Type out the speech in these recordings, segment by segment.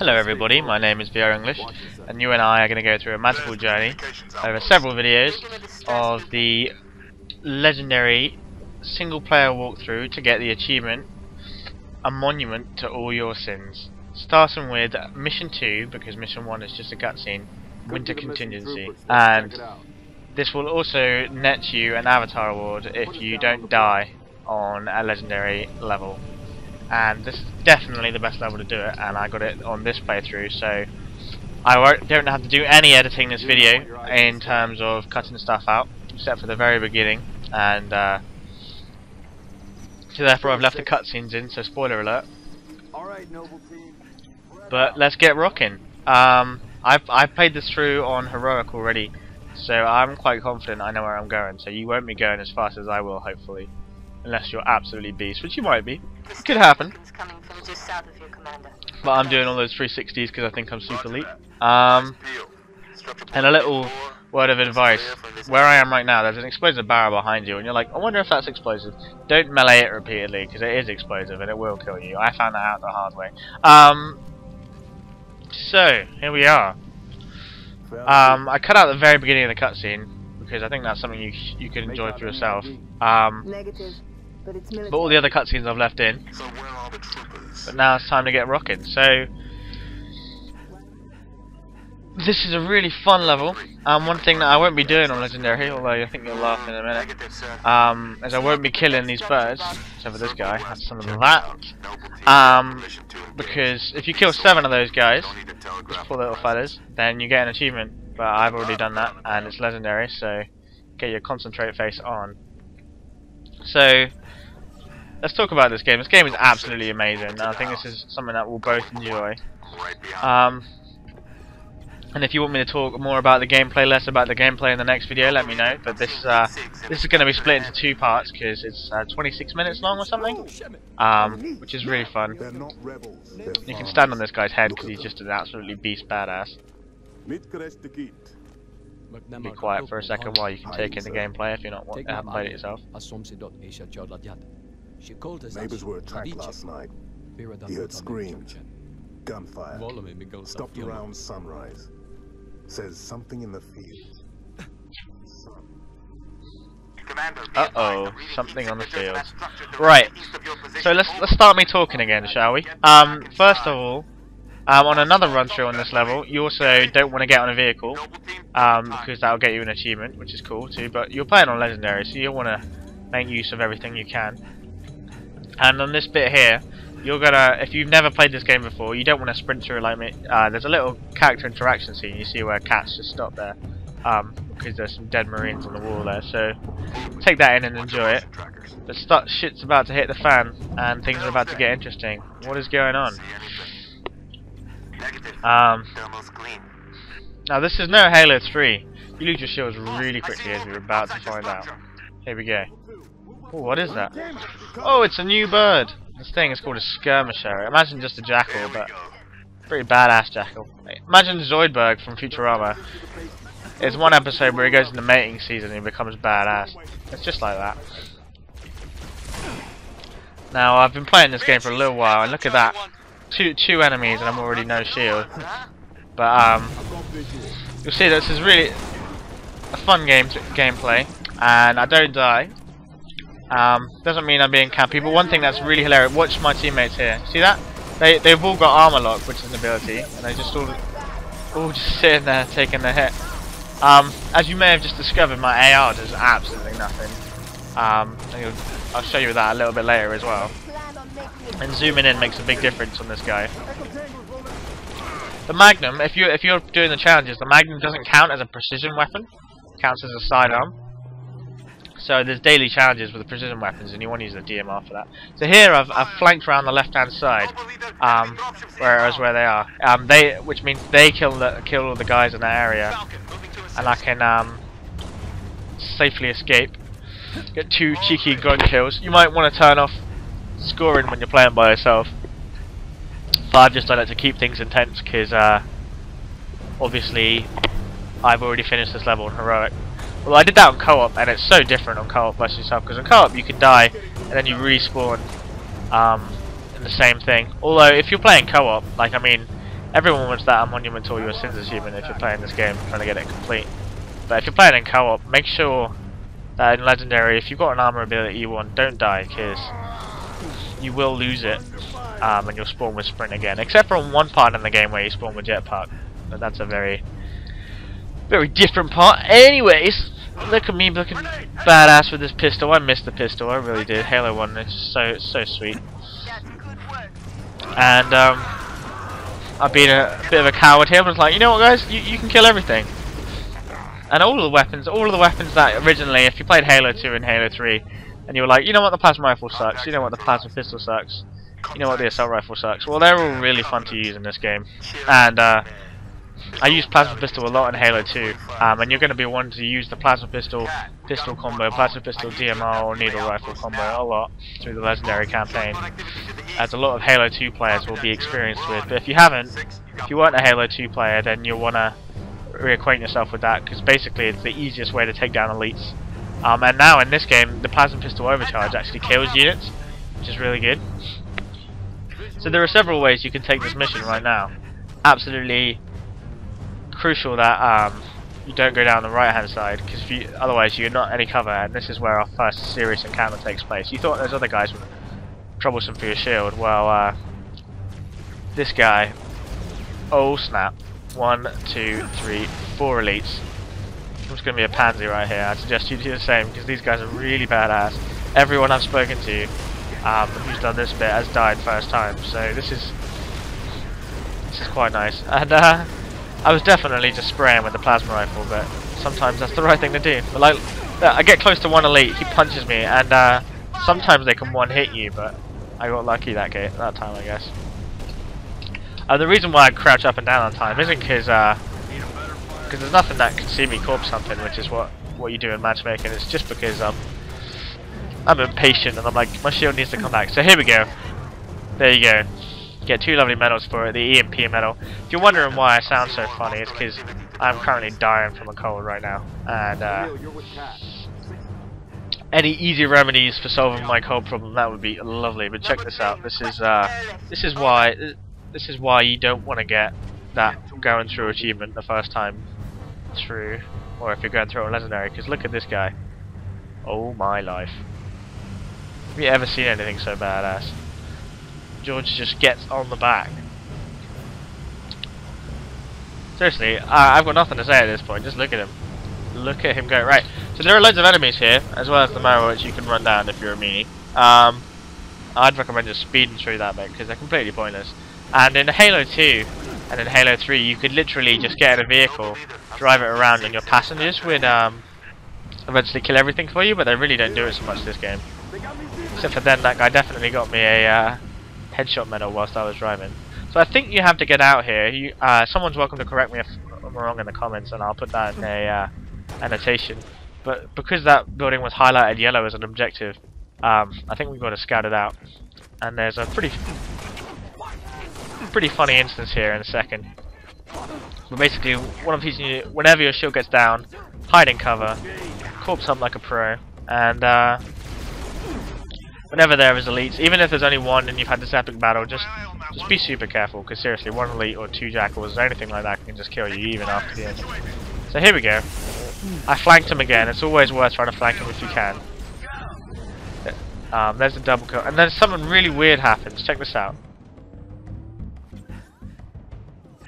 Hello everybody, my name is VR English, and you and I are going to go through a magical journey over several videos of the legendary single player walkthrough to get the achievement, A Monument to All Your Sins. Starting with Mission 2, because Mission 1 is just a cutscene, Winter Contingency, and this will also net you an avatar award if you don't die on a legendary level. And this is definitely the best level to do it, and I got it on this playthrough, so I don't have to do any editing this video in terms of cutting stuff out, except for the very beginning, and so therefore I've left the cutscenes in, so spoiler alert. But let's get rocking. I've played this through on Heroic already, so I'm quite confident I know where I'm going, so you won't be going as fast as I will, hopefully. Unless you're absolutely beast, which you might be. It could happen. But I'm doing all those 360s because I think I'm super elite. And a little word of advice. Where I am right now, there's an explosive barrel behind you, and you're like, I wonder if that's explosive. Don't melee it repeatedly, because it is explosive and it will kill you. I found that out the hard way. So, here we are. I cut out the very beginning of the cutscene, because I think that's something you can enjoy for yourself. But all the other cutscenes I've left in. But now it's time to get rocking. So this is a really fun level. One thing that I won't be doing on Legendary, although I think you'll laugh in a minute, is I won't be killing these birds, except for this guy, that's some of that. Because if you kill 7 of those guys, these poor little fellas, then you get an achievement. But I've already done that, and it's legendary, so get your concentrate face on. So let's talk about this game. This game is absolutely amazing. I think this is something that we'll both enjoy. And if you want me to talk more about the gameplay, less about the gameplay in the next video, let me know. But this is going to be split into 2 parts because it's 26 minutes long or something, which is really fun. You can stand on this guy's head because he's just an absolutely beast badass. Be quiet for a second while you can take in the gameplay if you're not haven't played it yourself. Neighbors were attacked last night. He heard screams, gunfire, stopped around sunrise. Says something in the field. Uh-oh, something on the field. Right, so let's start me talking again, shall we? First of all, on another run through on this level, you also don't want to get on a vehicle, because that'll get you an achievement, which is cool too, but you're playing on Legendary, so you'll want to make use of everything you can. And on this bit here, you're gonna, if you've never played this game before, you don't want to sprint through like me. There's a little character interaction scene, you see where cats just stop there, because there's some dead marines on the wall there, so take that in and enjoy it. But shit's about to hit the fan, and things are about to get interesting. What is going on? Now this is no Halo 3. You lose your shields really quickly, as we're about to find out. Here we go. Oh, what is that? Oh, it's a new bird. This thing is called a skirmisher. Imagine just a jackal, but pretty badass jackal. Imagine Zoidberg from Futurama. There's one episode where he goes into mating season and he becomes badass. It's just like that. Now I've been playing this game for a little while, and look at that. Two enemies and I'm already no shield. But you'll see this is really a fun gameplay, and I don't die. Doesn't mean I'm being campy, but one thing that's really hilarious, watch my teammates here. See that? They've all got armor lock, which is an ability, and they just all just sitting there taking the hit. As you may have just discovered, my AR does absolutely nothing. I'll show you that a little bit later as well. And zooming in makes a big difference on this guy. The Magnum, if you're doing the challenges, the Magnum doesn't count as a precision weapon. It counts as a sidearm. So there's daily challenges with the precision weapons, and you want to use the DMR for that. So here I've flanked around the left-hand side, where they are. Which means they kill all the guys in that area, and I can safely escape. Get 2 cheeky gun kills. You might want to turn off scoring when you're playing by yourself, but I've just done it to keep things intense because obviously I've already finished this level on Heroic. Well, I did that on co-op, and it's so different on co-op versus yourself, because on co-op you can die and then you respawn in the same thing. Although if you're playing co-op, like, I mean, Everyone wants that Monument to All Your Sins achievement if you're playing this game, trying to get it complete. But if you're playing in co-op, make sure that in Legendary, if you've got an armor ability E1, don't die, because you will lose it, and you'll spawn with Sprint again. Except for one part in the game where you spawn with Jetpack. But that's a very different part. Anyways, look at me looking badass with this pistol. I missed the pistol, I really did. Halo 1 is so sweet. And I've been a bit of a coward here, but I was like, you know what guys, you can kill everything. And all of the weapons that originally, if you played Halo 2 and Halo 3, and you were like, you know what, the plasma rifle sucks, you know what, the plasma pistol sucks, you know what, the assault rifle sucks, well they're all really fun to use in this game. And I use plasma pistol a lot in Halo 2, and you're going to be wanting to use the plasma pistol combo, plasma pistol DMR or needle rifle combo a lot through the Legendary campaign, as a lot of Halo 2 players will be experienced with. But if you haven't, if you weren't a Halo 2 player, then you'll want to reacquaint yourself with that, because basically it's the easiest way to take down elites. And now in this game, the plasma pistol overcharge actually kills units, which is really good. So there are several ways you can take this mission right now. Absolutely crucial that you don't go down the right hand side, because otherwise you're not any cover, and this is where our first serious encounter takes place. You thought those other guys were troublesome for your shield. Well, this guy, oh snap, 1, 2, 3, 4 elites. I'm just going to be a pansy right here. I suggest you do the same, because these guys are really badass. Everyone I've spoken to who's done this bit has died first time, so this is quite nice. And I was definitely just spraying with the plasma rifle, but sometimes that's the right thing to do. But like, I get close to one elite, he punches me, and sometimes they can one-hit you, but I got lucky that time, I guess. The reason why I crouch up and down on time isn't because there's nothing that can see me corpse something, which is what you do in matchmaking. It's just because I'm impatient and I'm like, my shield needs to come back. So here we go. There you go. Get 2 lovely medals for it, the EMP medal. If you're wondering why I sound so funny, it's because I'm currently dying from a cold right now, and any easy remedies for solving my cold problem, that would be lovely. But check this out. This is why you don't want to get that going through achievement the first time through, or if you're going through a legendary. Because look at this guy. Oh my life! Have you ever seen anything so badass? George just gets on the back. Seriously, I've got nothing to say at this point. Just look at him. Look at him go. Right. So there are loads of enemies here, as well as the marrow, which you can run down if you're a meanie. I'd recommend just speeding through that bit, because they're completely pointless. And in Halo 2 and in Halo 3, you could literally just get in a vehicle, drive it around, and your passengers would eventually kill everything for you, but they really don't do it so much this game. Except for then, that guy definitely got me a headshot medal whilst I was driving. So I think you have to get out here. Someone's welcome to correct me if I'm wrong in the comments, and I'll put that in a annotation. But because that building was highlighted yellow as an objective, I think we've got to scout it out. And there's a pretty funny instance here in a second. But basically, what I'm teaching you, whenever your shield gets down, hide in cover, corpse up like a pro, and whenever there is elites, even if there's only one and you've had this epic battle, just be super careful, because seriously, 1 elite or 2 jackals or anything like that can just kill you even after the end. So here we go. I flanked him again. It's always worth trying to flank him if you can. There's a double kill, and then something really weird happens. Check this out.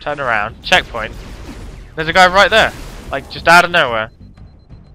Turn around, checkpoint. There's a guy right there, like just out of nowhere.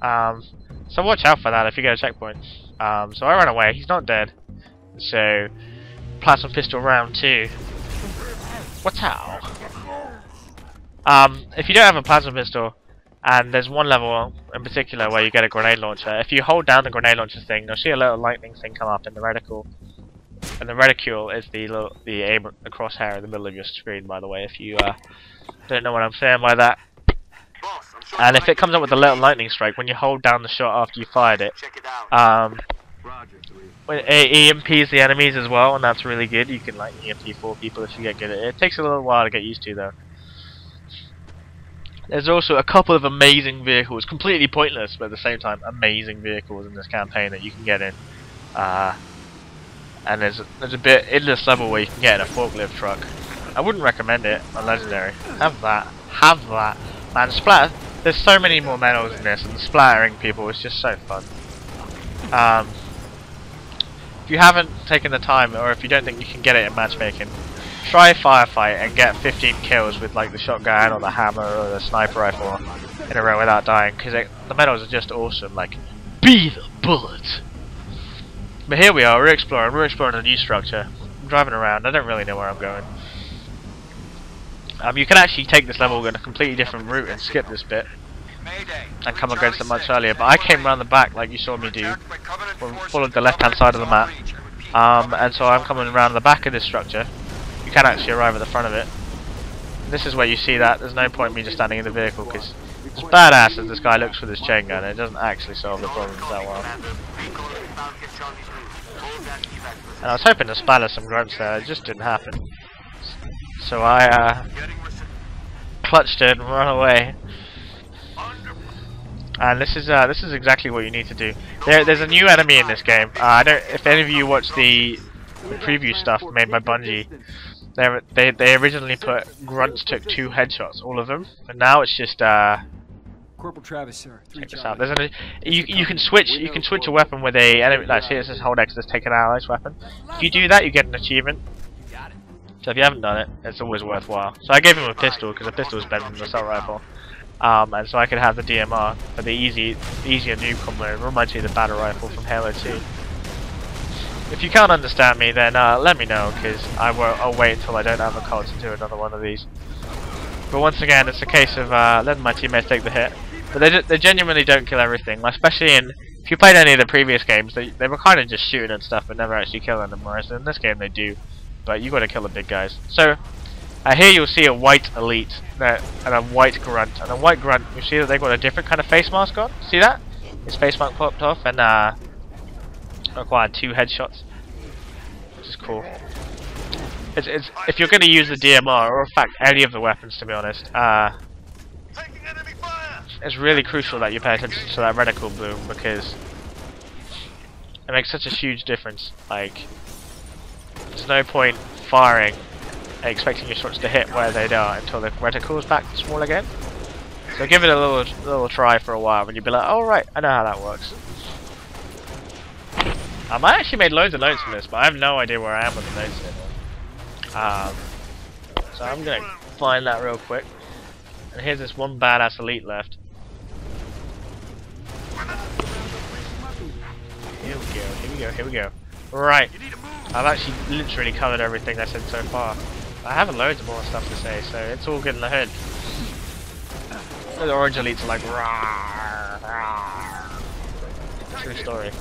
So watch out for that if you get a checkpoint. So I ran away. He's not dead. So plasma pistol round 2. What's out? If you don't have a plasma pistol, and there's one level in particular where you get a grenade launcher, if you hold down the grenade launcher thing, you'll see a little lightning thing come up in the reticle. And the reticule is the crosshair in the middle of your screen, by the way, if you don't know what I'm saying by that. And if it comes up with a little lightning strike, when you hold down the shot after you fired it, it EMPs the enemies as well, and that's really good. You can like EMP 4 people if you get good at it. It takes a little while to get used to, though. There's also a couple of amazing vehicles, completely pointless, but at the same time amazing vehicles in this campaign that you can get in. And there's a bit in this level where you can get in a forklift truck, I wouldn't recommend it on Legendary. Have that. Have that. Man, splatter. There's so many more medals in this, and splattering people is just so fun. If you haven't taken the time, or if you don't think you can get it in matchmaking, try a firefight and get 15 kills with like the shotgun or the hammer or the sniper rifle in a row without dying, because the medals are just awesome. Like, be the bullet. But here we are, we're exploring a new structure. I'm driving around, I don't really know where I'm going. You can actually take this level in a completely different route and skip this bit and come against it much earlier, but I came around the back like you saw me do, followed the left hand side of the map, and so I'm coming around the back of this structure. You can actually arrive at the front of it. This is where you see that there's no point in me just standing in the vehicle, because it's badass as this guy looks for this chain gun, it doesn't actually solve the problems that well. And I was hoping to spatter some grunts there, it just didn't happen. So I clutched it and run away. And this is exactly what you need to do. There's a new enemy in this game. If any of you watched the preview stuff made by Bungie, they originally put grunts took 2 headshots, all of them, and now it's just Corporal Travis, sir. check this out. You can switch a weapon with a enemy. Like, see, it says hold X to take an ally's weapon. If you do that, you get an achievement. So if you haven't done it, it's always worthwhile. So I gave him a pistol because a pistol is better than an assault rifle. And so I could have the DMR for the easier noob combo. It reminds me of the battle rifle from Halo 2. If you can't understand me, then let me know, because I'll wait until I don't have a card to do another one of these. But once again, it's a case of letting my teammates take the hit. But they genuinely don't kill everything, especially if you played any of the previous games, they were kind of just shooting and stuff, but never actually killing them. Whereas in this game they do, but you got to kill the big guys. So here you'll see a white elite and a white grunt, and a white grunt. You see that they've got a different kind of face mask on. See that? His face mask popped off and required 2 headshots, which is cool. It's if you're going to use the DMR, or in fact any of the weapons, to be honest, it's really crucial that you pay attention to that reticle bloom, because it makes such a huge difference. Like, there's no point firing and expecting your shots to hit where they are until the reticle is back to small again. So give it a little try for a while, and you'll be like, oh right, I know how that works. I actually made loads of notes from this, but I have no idea where I am with the notes anymore. So I'm gonna find that real quick. And here's this one badass elite left. Here we go. Right. I've actually literally covered everything I said so far. I have loads more stuff to say, so it's all good in the hood. The orange elites are like, rawr, rawr. True story.